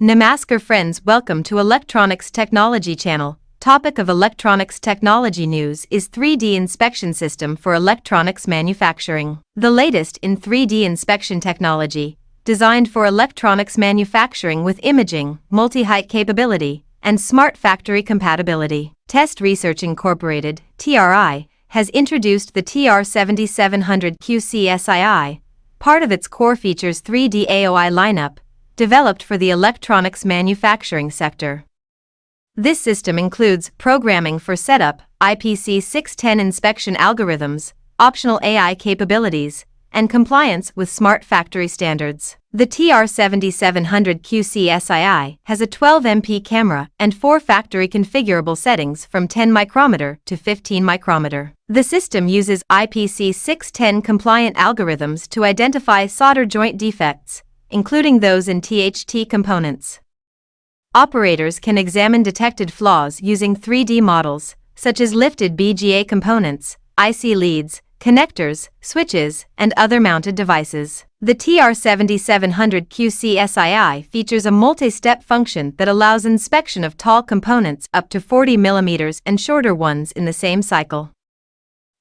Namaskar friends, welcome to Electronics Technology channel. Topic of electronics technology news is 3D inspection system for electronics manufacturing. The latest in 3D inspection technology, designed for electronics manufacturing with imaging, multi-height capability, and smart factory compatibility. Test Research Incorporated, TRI, has introduced the TR7700 QCSII, part of its core features 3D AOI lineup, developed for the electronics manufacturing sector. This system includes programming for setup, IPC 610 inspection algorithms, optional AI capabilities, and compliance with smart factory standards. The TR7700 QCSII has a 12MP camera and 4 factory configurable settings from 10 micrometer to 15 micrometer. The system uses IPC 610 compliant algorithms to identify solder joint defects, including those in THT components. Operators can examine detected flaws using 3D models, such as lifted BGA components, IC leads, connectors, switches, and other mounted devices. The TR7700 QCSII features a multi-step function that allows inspection of tall components up to 40 mm and shorter ones in the same cycle.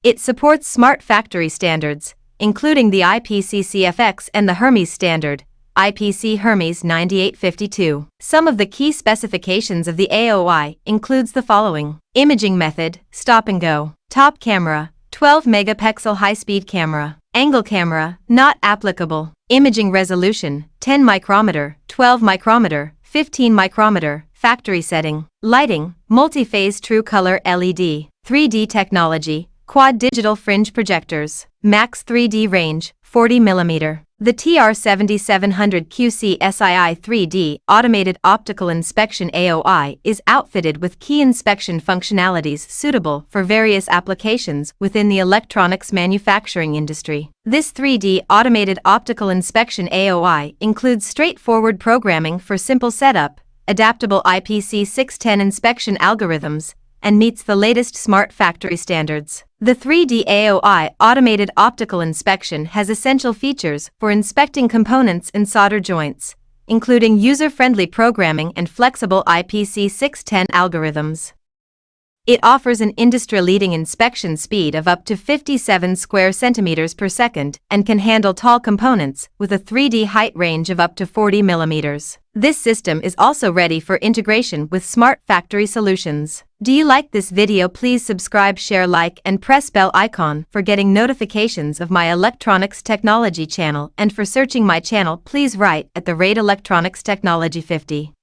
It supports smart factory standards, including the IPC CFX and the Hermes standard, IPC Hermes 9852. Some of the key specifications of the AOI includes the following: imaging method, stop and go, top camera, 12 megapixel high-speed camera, angle camera, not applicable, imaging resolution, 10 micrometer, 12 micrometer, 15 micrometer, factory setting, lighting, multi-phase true color LED, 3D technology, quad digital fringe projectors, max 3D range, 40 mm. The TR7700 QCSII 3D Automated Optical Inspection AOI is outfitted with key inspection functionalities suitable for various applications within the electronics manufacturing industry. This 3D Automated Optical Inspection AOI includes straightforward programming for simple setup, adaptable IPC 610 inspection algorithms, and meets the latest smart factory standards. The 3D AOI automated optical inspection has essential features for inspecting components and solder joints, including user-friendly programming and flexible IPC 610 algorithms. It offers an industry-leading inspection speed of up to 57 square centimeters per second and can handle tall components with a 3D height range of up to 40 millimeters. This system is also ready for integration with smart factory solutions. Do you like this video? Please subscribe, share, like, and press bell icon for getting notifications of my electronics technology channel, and for searching my channel please write at the rate electronics technology 50.